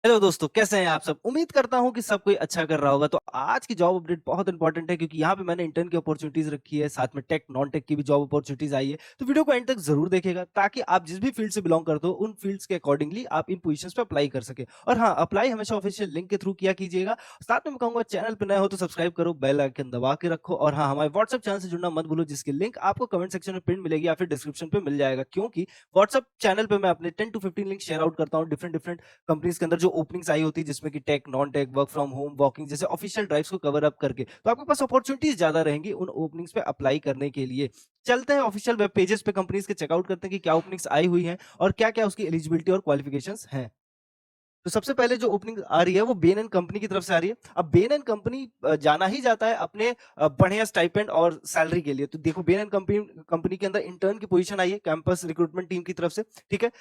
Hello दोस्तों, कैसे हैं आप सब? उम्मीद करता हूँ कि सब कोई अच्छा कर रहा होगा। तो आज की जॉब अपडेट बहुत इंपॉर्टेंट है क्योंकि यहाँ पे मैंने इंटर्न की अपॉर्चुनिटीज रखी है, साथ में टेक, नॉन टेक की भी जॉब अपॉर्चुनिटीज आई है। तो वीडियो को एंड तक जरूर देखिएगा ताकि आप जिस भी फील्ड से बिलोंग करते हो, उन फील्ड्स के अकॉर्डिंगली आप इन पोजीशंस पे अप्लाई कर सके। और हाँ, अप्लाई हमेशा ऑफिशियल लिंक के थ्रू किया कीजिएगा। साथ में मैं कहूँगा चैनल पे नए हो तो सब्सक्राइब करो, बेल आइकन दबा के रखो और हाँ, हमारे व्हाट्सएप चैनल से जुड़ना मत भूलो, जिसकी लिंक आपको कमेंट सेक्शन में पिन मिलेगी या फिर डिस्क्रिप्शन पे मिल जाएगा। क्योंकि व्हाट्सएप चैनल पे मैं अपने 10 टू 15 लिंक शेयर आउट करता हूँ डिफरेंट डिफरेंट कंपनीज के अंदर जो ओपनिंग्स आई होती है, जिसमें कि tech, non tech, work from home, walking जैसे ऑफिशियल ड्राइव्स को कवर अप करके, तो आपके पास अपॉर्चुनिटीज ज्यादा रहेंगी उन ओपनिंग्स पे अप्लाई करने के लिए। चलते हैं ऑफिशियल वेब पेजेस पे कंपनीज के चेकआउट करते हैं कि क्या ओपनिंग्स आई हुई हैं और क्या क्या उसकी एलिजिबिलिटी और क्वालिफिकेशंस हैं। तो सबसे पहले जो ओपनिंग आ रही है वो बेन एंड कंपनी की तरफ से आ रही है। अब बेन एंड कंपनी जाना ही जाता है अपने बढ़िया स्टाइपेंड और सैलरी के लिए। तो देखो, बेन एंड कंपनी कंपनी के अंदर इंटर्न की पोजीशन आई है कैंपस रिक्रूटमेंट टीम की तरफ से। ठीक है,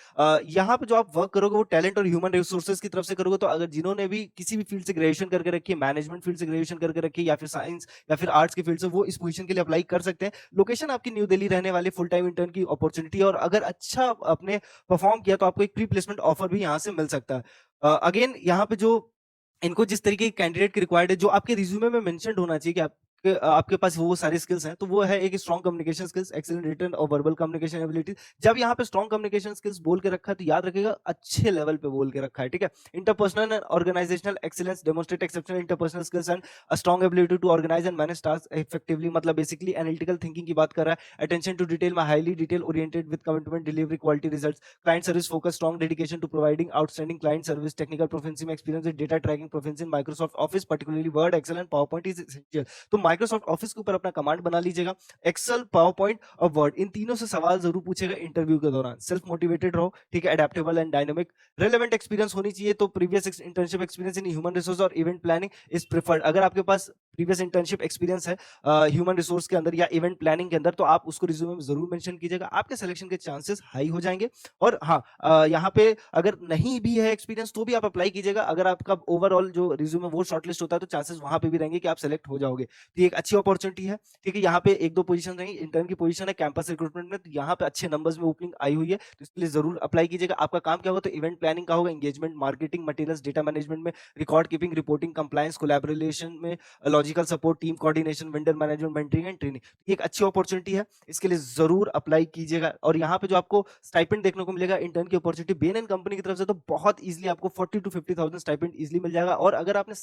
यहाँ पे जो आप वर्क करोगे वो टैलेंट और ह्यूमन रिसोर्सेज की तरफ से करोगे। तो अगर जिन्होंने भी किसी भी फील्ड से ग्रेजुएशन करके रखी है, मैनेजमेंट फील्ड से ग्रेजुएशन करके रखी है या फिर साइंस या फिर आर्ट्स की फील्ड से, वो इस पोजीशन के लिए अप्लाई कर सकते हैं। लोकेशन आपकी न्यू दिल्ली रहने वाली, फुल टाइम इंटर्न की अपॉर्चुनिटी है और अगर अच्छा आपने परफॉर्म किया तो आपको एक प्री प्लेसमेंट ऑफर भी यहाँ से मिल सकता है। अगेन यहाँ पे जो इनको जिस तरीके के कैंडिडेट की रिक्वायर्ड है, जो आपके रिज्यूमे में मेंशन्ड होना चाहिए कि आपके पास वो सारी स्किल्स हैं, तो वो है एक strong communication skills, excellent written और वर्बल कम्युनिकेशन एबिलिटी। जब यहाँ पे स्ट्रॉन्ग कम्युनिकेशन स्किल्स बोल के रखा है तो याद रखिएगा अच्छे लेवल पे बोल के रखा है। ठीक है, interpersonal and organisational excellence, demonstrate exceptional interpersonal skills and strong ability to organise and manage task effectively. मतलब बेसिकली एनालिटिकल थिंकिंग की बात कर रहा है। अटेंशन टू डिटेल में highly detail oriented with commitment, delivery, quality results, client service focus, strong dedication to providing outstanding client service, technical proficiency में experience with data tracking, proficiency in Microsoft Office particularly Word, Excel and PowerPoint is essential. तो Microsoft office के ऊपर अपना command बना लीजिएगा। Excel, power point और word, इन तीनों से सवाल जरूर पूछेगा इंटरव्यू के दौरान। सेल्फ मोटिवेटेड रहो, ठीक है, adaptable and dynamic, relevant experience होनी चाहिए। तो previous internship experience in human resource और इवेंट प्लानिंग इज प्रेफर्ड। अगर आपके पास प्रीवियस इंटर्नशिप एक्सपीरियंस है ह्यूमन रिसोर्स के अंदर या इवेंट प्लानिंग के अंदर, तो आप उसको रिज्यूमे में जरूर मेंशन कीजिएगा, आपके सिलेक्शन के चांसेस हाई हो जाएंगे। और हाँ, यहाँ पे अगर नहीं भी है एक्सपीरियंस तो भी आप अप्लाई कीजिएगा। अगर आपका ओवरऑल जो रिज्यूमे वो शॉर्टलिस्ट होता है तो चांसेस वहां पे भी रहेंगे कि आप सेलेक्ट हो जाओगे। तो ये एक अच्छी अपॉर्चुनिटी है। ठीक है, यहाँ पे एक दो पोजीशन रहेंगी, इंटर्न की पोजीशन है कैंपस रिक्रूटमेंट में, तो यहाँ पे अच्छे नंबर्स में ओपनिंग आई हुई है, तो इसके लिए जरूर अप्लाई कीजिएगा। आपका काम क्या होगा, तो इवेंट प्लानिंग का होगा, engagement, marketing materials, data management में, record keeping, reporting, compliance, collaboration में, logical support, team coordination, vendor management, mentoring and training. ये एक अच्छी अपॉर्चुनिटी है, इसके लिए जरूर अप्लाई कीजिएगा। और यहाँ पे जो आपको स्टाइपेंड देखने को मिलेगा इंटर्न की अपॉर्चुनिटी बेन एंड कंपनी की तरफ से, तो बहुत इजीली आपको 40 to 50,000 स्टाइपेंड इजीली मिल जाएगा। और अगर आपने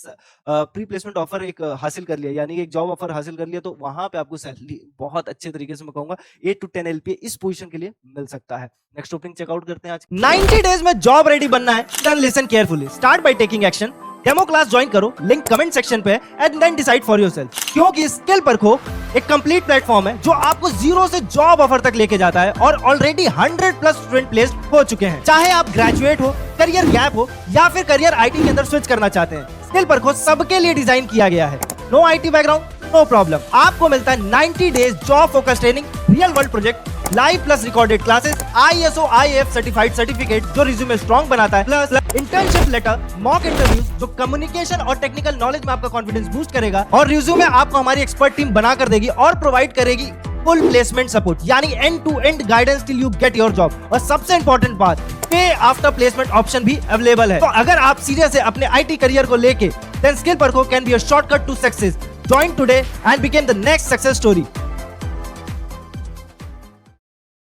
प्री प्लेसमेंट ऑफर एक हासिल कर लिया, यानी कि एक जॉब ऑफर हासिल कर लिया, तो वहां पे आपको सैलरी बहुत अच्छे तरीके से, मैं कहूंगा 8 to 10 LPA इस पोजीशन के लिए मिल सकता है। नेक्स्ट ओपनिंग चेकआउट करते हैं आज। 90 डेज में जॉब रेडी बनना है, then listen carefully, start by taking action. Demo class join करो, लिंक कमेंट सेक्शन पे है and then decide for yourself. क्योंकि स्किल परखो एक कंप्लीट प्लेटफॉर्म है जो आपको जीरो से जॉब ऑफर तक लेके जाता है और ऑलरेडी 100 प्लस स्टूडेंट प्लेस्ड हो चुके हैं। चाहे आप ग्रेजुएट हो, करियर गैप हो या फिर करियर आईटी के अंदर स्विच करना चाहते हैं, स्किल परखो सबके लिए डिजाइन किया गया है। No IT background, no problem, आपको मिलता है 90 days job focus training, real world project, live plus recorded classes, ISO IAF certified certificate जो रिज्यूमे स्ट्रॉन्ग बनाता है, plus internship letter, mock interviews जो कम्युनिकेशन और टेक्निकल नॉलेज में आपका कॉन्फिडेंस बूस्ट करेगा, और रिज्यूमे आपको हमारी एक्सपर्ट टीम बना कर देगी और प्रोवाइड करेगी फुल प्लेसमेंट सपोर्ट, यानी end to end guidance till you get your job. और सबसे इंपॉर्टेंट बात, पे आफ्टर प्लेसमेंट ऑप्शन भी अवेलेबल है। तो अगर आप सीरियस है अपने आईटी करियर को लेके, देन स्किल परखो can be a shortcut to success. Join today and become the next success story.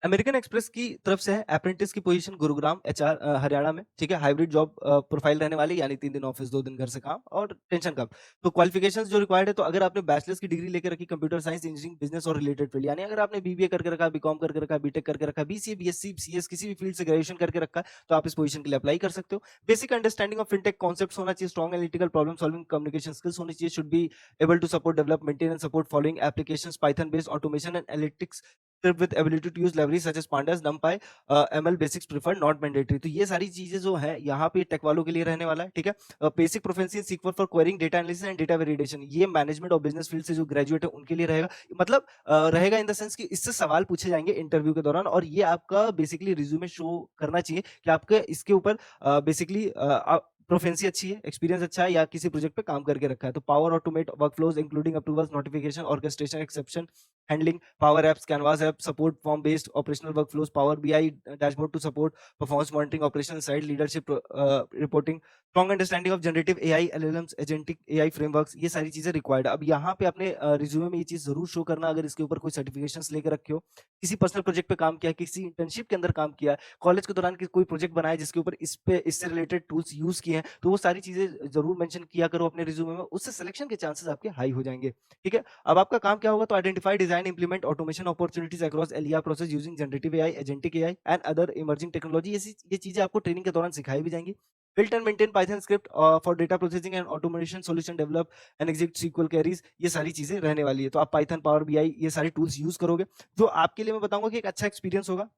American Express की तरफ से है अप्रेंटिस की पोजीशन, गुरुग्राम एचआर हरियाणा में। ठीक है, हाइब्रिड जॉब प्रोफाइल रहने वाली, यानी 3 दिन ऑफिस 2 दिन घर से काम और टेंशन कम। तो क्वालिफिकेशंस जो रिक्वायर्ड है, तो अगर आपने बैचलर्स की डिग्री लेकर रखी कंप्यूटर साइंस, इंजीनियरिंग, बिजनेस और रिलेटेड फील्ड, यानी अगर आपने बीबीए करके रखा, बीकॉम करके रखा, बीटेक करके रखा, बीसीए, बीएससी, सीएस, किसी भी फील्ड से ग्रेजुएशन करके रखा है, तो आप इस पोजीशन के लिए अप्लाई कर सकते हो। Basic understanding of fintech concepts होना चाहिए, strong analytical problem solving communication skills होनी चाहिए, should be able to support develop maintain and support following applications, python based automation and analytics with ability to use libraries such as pandas, numpy, ml basics preferred, not mandatory। तो ये सारी चीजें जो है यहाँ पे टेक वालों के लिए रहने वाला है। ठीक है, basic proficiency in SQL for quarrying, data analysis and data validation, ये मैनेजमेंट और बिजनेस फील्ड से जो ग्रेजुएट है उनके लिए रहेगा। मतलब रहेगा इन द सेंस कि इससे सवाल पूछे जाएंगे इंटरव्यू के दौरान, और ये आपका बेसिकली रिज्यूमे शो करना चाहिए कि आपके इसके ऊपर बेसिकली प्रोफिशिएंसी अच्छी है, एक्सपीरियंस अच्छा है या किसी प्रोजेक्ट पे काम करके रखा है। तो Power Automate workflows including approvals, notification, orchestration, exception handling, Power Apps, canvas app, support form based operational workflows, Power BI dashboard to support performance monitoring, operational side leadership reporting, strong understanding of generative AI, LLMs, agentic AI frameworks, ये सारी चीजें required है। अब यहाँ पे अपने resume में ये चीज जरूर शो करना अगर इसके ऊपर कोई सर्टिफिकेशंस लेकर रखे हो, किसी पर्सनल प्रोजेक्ट पे काम किया है, किसी इंटर्नशिप के अंदर काम किया है, कॉलेज के दौरान कोई प्रोजेक्ट बनाया जिसके ऊपर इससे रिलेटेड टूल्स यूज किए हैं, तो वो सारी चीजें जरूर मेंशन किया करो अपने रिज्यूमे में, उससे सिलेक्शन के चांसेस आपके हाई हो जाएंगे। ठीक है, अब आपका काम क्या होगा, तो identify, design, implement automation opportunities across ELR process using generative AI, agentic AI and other emerging technology. ये चीजें आपको ट्रेनिंग के दौरान सिखाई भी जाएंगी। Build and maintain Python script for data processing and automation, solution develop and execute SQL queries, ये सारी चीजें रहने वाली है। तो आप Python, Power BI ये सारे टूल्स यूज करोगे, जो आपके लिए मैं बताऊंगा कि एक अच्छा एक्सपीरियंस होगा,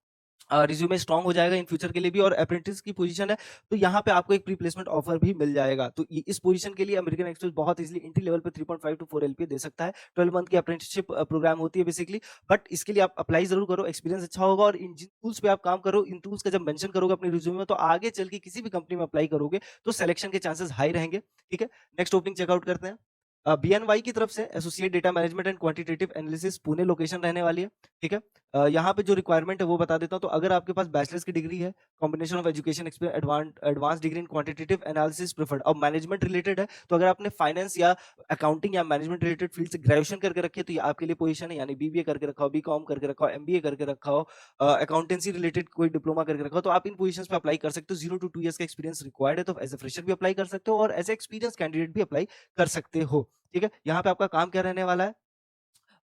रिज्यूमे स्ट्रांग हो जाएगा इन फ्यूचर के लिए भी। और अप्रेंटिस की पोजीशन है, तो यहाँ पे आपको एक प्री प्लेसमेंट ऑफर भी मिल जाएगा। तो इस पोजीशन के लिए अमेरिकन एक्सप्रेस बहुत इजीली एंट्री लेवल पे 3.5 टू 4 एलपीए दे सकता है। 12 मंथ की अप्रेंटिसशिप प्रोग्राम होती है बेसिकली, बट इसके लिए आप अप्लाई जरूर करो, एक्सपीरियंस अच्छा होगा। और इन जिन टूल्स पे आप काम करो, इन टूल्स का जब मेंशन करोगे अपने रिज्यूमे में, तो आगे चल के किसी भी कंपनी में अप्लाई करोगे तो सिलेक्शन के चांसेस हाई रहेंगे। ठीक है, नेक्स्ट ओपनिंग चेकआउट करते हैं। बीएनवाई की तरफ से associate data management and quantitative analysis, Pune location रहने वाली है। ठीक है, यहाँ पे जो रिक्वायरमेंट है वो बता देता हूँ। तो अगर आपके पास बैचलर्स की डिग्री है, combination of education experience, advance degree in quantitative analysis preferred. अब मैनेजमेंट रिलेटेड है, तो अगर आपने फाइनेंस या अकाउंटिंग या मैनेजमेंट रिलेटेड फील्ड से ग्रेजुएशन करके रखी है, तो ये आपके लिए पोजीशन है। यानी बीबीए करके रखा हो, बीकॉम करके रखा हो, एमबीए करके रखा हो, अकाउंटेंसी रिलेटेड कोई डिप्लोमा करके रखा हो, तो आप इन पोजीशंस पे अप्लाई कर सकते हो। 0 to 2 ईयर्स का एक्सपीरियंस रिक्वायर्ड है, तो एज ए फ्रेशर भी अप्लाई कर सकते हो और एज ए एक्सपीरियंस कैंडिडेट भी अप्लाई कर सकते हो। ठीक है, यहाँ पे आपका काम क्या रहने वाला है,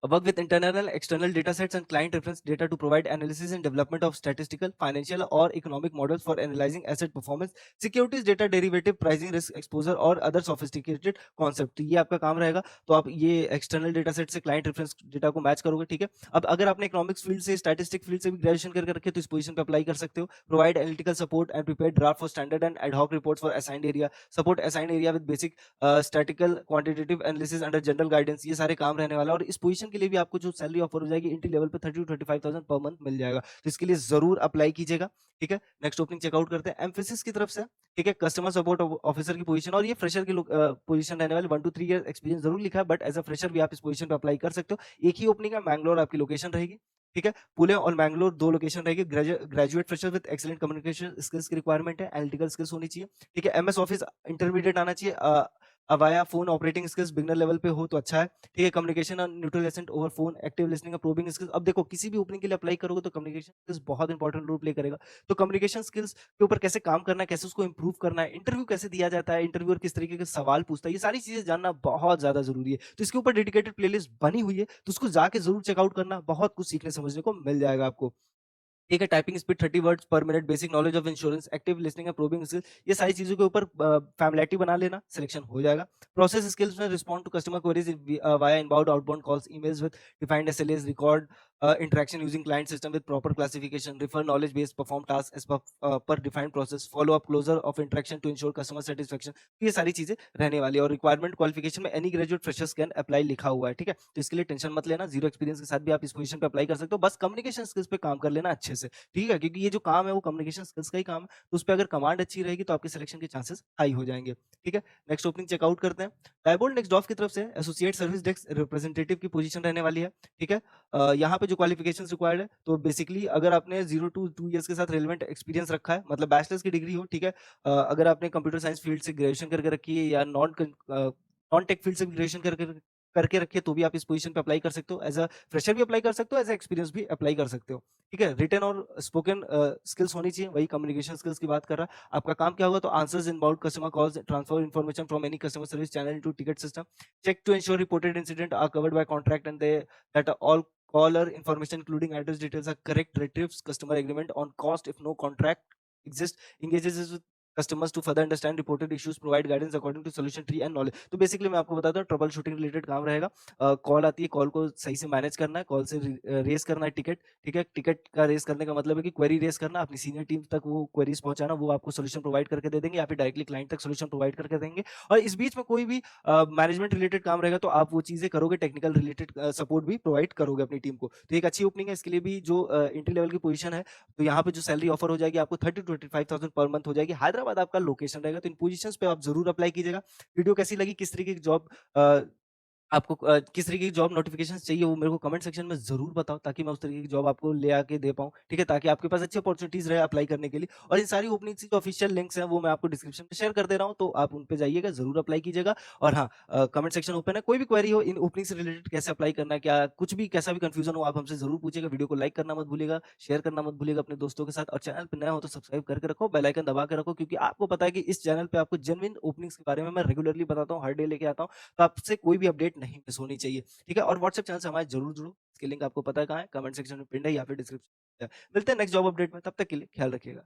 work with internal and external data sets and client reference data to provide analysis and development of statistical, financial or economic models for analyzing asset performance, securities data, derivative pricing, risk exposure और other sophisticated concept। तो ये आपका काम रहेगा। तो आप ये external data set से क्लाइंट रेफरेंस डेटा को मैच करोगे। ठीक है, अब अगर आपने इकोनॉमिक्स फील्ड से, स्टैटिस्टिक फील्ड से भी ग्रेजुएशन करके रखे, तो इस पोजीशन पे अप्लाई कर सकते हो। Provide analytical support and prepare draft for standard and ad hoc reports for assigned area, support assigned area with basic statistical quantitative analysis under general guidance, ये सारे काम रहने वाला है। और इस पोजीशन के लिए भी आपको जो सैलरी ऑफर हो जाएगी एंट्री लेवल पे 30 to 35,000 पर मंथ मिल जाएगा। तो इसके लिए जरूर अप्लाई कीजिएगा। ठीक है, नेक्स्ट ओपनिंग चेकआउट करते हैं एम्फेसिस की तरफ से। ठीक है, कस्टमर सपोर्ट ऑफिसर की पोजीशन, और ये फ्रेशर की पोजीशन रहने वाली। 1 to 3 ईयर एक्सपीरियंस जरूर लिखा है, बट एज अ फ्रेशर भी आप इस पोजीशन पे अप्लाई कर सकते हो। एक ही ओपनिंग है, मैंगलोर आपकी लोकेशन रहेगी। ठीक है, पुणे और मैंगलोर 2 लोकेशन रहेगी। Graduate fresher with excellent communication skills की रिक्वायरमेंट है, एनालिटिकल स्किल्स होनी चाहिए। ठीक है, एमएस ऑफिस इंटरमीडिएट आना चाहिए। Avaya phone operating skills beginner level पे हो तो अच्छा है। ठीक है, कम्युनिकेशन और neutral accent over phone, active listening और प्रोबिंग स्किल्स। अब देखो, किसी भी ओपनिंग के लिए अप्लाई करोगे तो कम्युनिकेशन स्किल्स बहुत इंपॉर्टेंट रोल प्ले करेगा। तो कम्युनिकेशन स्किल्स के ऊपर कैसे काम करना है, कैसे उसको इंप्रूव करना है, इंटरव्यू कैसे दिया जाता है, इंटरव्यूअर किस तरीके के सवाल पूछता है, ये सारी चीजें जानना बहुत ज्यादा जरूरी है। तो इसके ऊपर डेडिकेटेड प्लेलिस्ट बनी हुई है, तो उसको जाके जरूर चेकआउट करना, बहुत कुछ सीखने समझने को मिल जाएगा आपको। ठीक है, टाइपिंग स्पीड 30 वर्ड्स पर minute, basic knowledge of insurance, active listening and probing skills, ये सारी चीजों के ऊपर फैमिलिटी बना लेना, सिलेक्शन हो जाएगा। प्रोसेस स्किल्स में respond to customer queries via inbound outbound calls, emails with defined SLAs, record interaction using client system with proper classification, refer knowledge based, perform tasks as per defined process, follow up closure of interaction to ensure customer satisfaction। ये सारी चीजें रहने वाली है। और requirement qualification में any graduate freshers can apply लिखा हुआ है। ठीक है, तो इसके लिए टेंशन मत लेना, जीरो एक्सपीरियंस के साथ भी आप इस पोजीशन पे अप्लाई कर सकते हो। बस कम्युनिकेशन स्किल्स पे काम कर लेना अच्छे से। ठीक है, क्योंकि ये जो काम है वो कम्युनिकेशन स्किल्स का ही काम है, तो उस पर अगर कमांड अच्छी रहेगी तो आपके सिलेक्शन के चांसेस हाई हो जाएंगे। ठीक है, नेक्स्ट ओपनिंग चेकआउट करते हैं। डायबोल्ड नेक्स्ट डॉफ की तरफ से एसोसिएट सर्विस डेस्क रिप्रेजेंटेटिव की पोजीशन रहने वाली है। ठीक है, यहाँ पे जो क्वालिफिकेशंस रिक्वायर्ड है, तो बेसिकली अगर आपने 0 to 2 इयर्स के साथ रेलेवेंट एक्सपीरियंस रखा है, मतलब बैचलर्स की डिग्री हो। ठीक है, अगर आपने कंप्यूटर साइंस फील्ड से ग्रेजुएशन करके रखी है या नॉन टेक फील्ड से ग्रेजुएशन करके करके रखिए, तो भी आप इस पोजीशन पे अप्लाई कर सकते हो। एज अ फ्रेशर भी अप्लाई कर सकते हो, एज अ एक्सपीरियंस भी अप्लाई कर सकते हो। ठीक है, रिटन और स्पोकन स्किल्स होनी चाहिए, वही कम्युनिकेशन स्किल्स की बात कर रहा। आपका काम क्या होगा, तो answers inbound customer calls, transfer information from any customer service channel into ticket system, check to ensure reported incident are covered by contract and they that all caller information including address details are correct, retrieves customer agreement on cost if no contract exists, engages with customers to further understand reported issues, provide guidance according to solution tree and knowledge। तो basically मैं आपको बताता हूँ, trouble shooting related काम रहेगा। Call आती है, call को सही से मैनेज करना है, कॉल से रेस करना है टिकट। ठीक है, टिकट का रेस करने का मतलब है कि क्वेरी रेस करना, अपनी सीनियर टीम तक वो क्वेरीज पहुंचाना, वो आपको सोल्यूशन प्रोवाइड करके दे देंगे या फिर डायरेक्टली क्लाइंट तक सोल्यूशन प्रोवाइड करके देंगे। और इस बीच में कोई भी मैनेजमेंट रिलेटेड काम रहेगा तो आप वो चीजें करोगे, टेक्निकल रिलेटेड सपोर्ट भी प्रोवाइड करोगे अपनी टीम को। तो एक अच्छी ओपनिंग है, इसके लिए भी जो एंट्री लेवल की पोजीशन है, तो यहाँ पे जो सैलरी ऑफर हो जाएगी आपको 30 to 35,000 पर मंथ हो जाएगी। हैदराबाद बाद आपका लोकेशन रहेगा। तो इन पोज़ीशंस पे आप ज़रूर अप्लाई कीजिएगा। वीडियो कैसी लगी, किस तरीके की जॉब अ आपको किस तरीके की जॉब नोटिफ़िकेशंस चाहिए वो मेरे को कमेंट सेक्शन में ज़रूर बताओ ताकि मैं उस तरीके की जॉब आपको ले आके दे पाऊँ, ठीक है? ताकि आपके पास अच्छी अपॉर्च्युनिटीज़ रहे अप्लाई करने के लिए और इन सारी ओपनिंग्स की जो ऑफिशियल लिंक्स हैं वो मैं आपको डिस्क्रिप्शन में शेयर कर दे रहा हूँ, तो आप उन पे जाइएगा, ज़रूर अप्लाई कीजिएगा और हाँ कमेंट सेक्शन ओपन है, कोई भी क्वेरी हो इन ओपनिंग से रिलेटेड कैसे अप्लाई करना है, क्या कुछ भी कैसा भी कन्फ्यूज़न हो आप हमसे ज़रूर पूछिएगा। वीडियो को लाइक करना मत भूलिएगा, शेयर करना मत भूलिएगा अपने दोस्तों के साथ और चैनल पे नए हो तो सब्सक्राइब करके रखो, बेल आइकन दबा के रखो क्योंकि आपको पता है कि इस चैनल पे आपको जेन्युइन ओपनिंग्स के बारे में मैं रेगुलरली बताता हूँ, हर डे लेके आता हूँ, तो आपसे कोई भी अपडेट नहीं मिस होनी चाहिए। ठीक है? और व्हाट्सएप चैनल से हमारे ज़रूर जुड़ो। इसकी लिंक आपको पता है कहाँ है? कमेंट सेक्शन में पिन्ड है या फिर डिस्क्रिप्शन में है। मिलते हैं नेक्स्ट जॉब अपडेट में, तब तक के लिए ख्याल रखिएगा।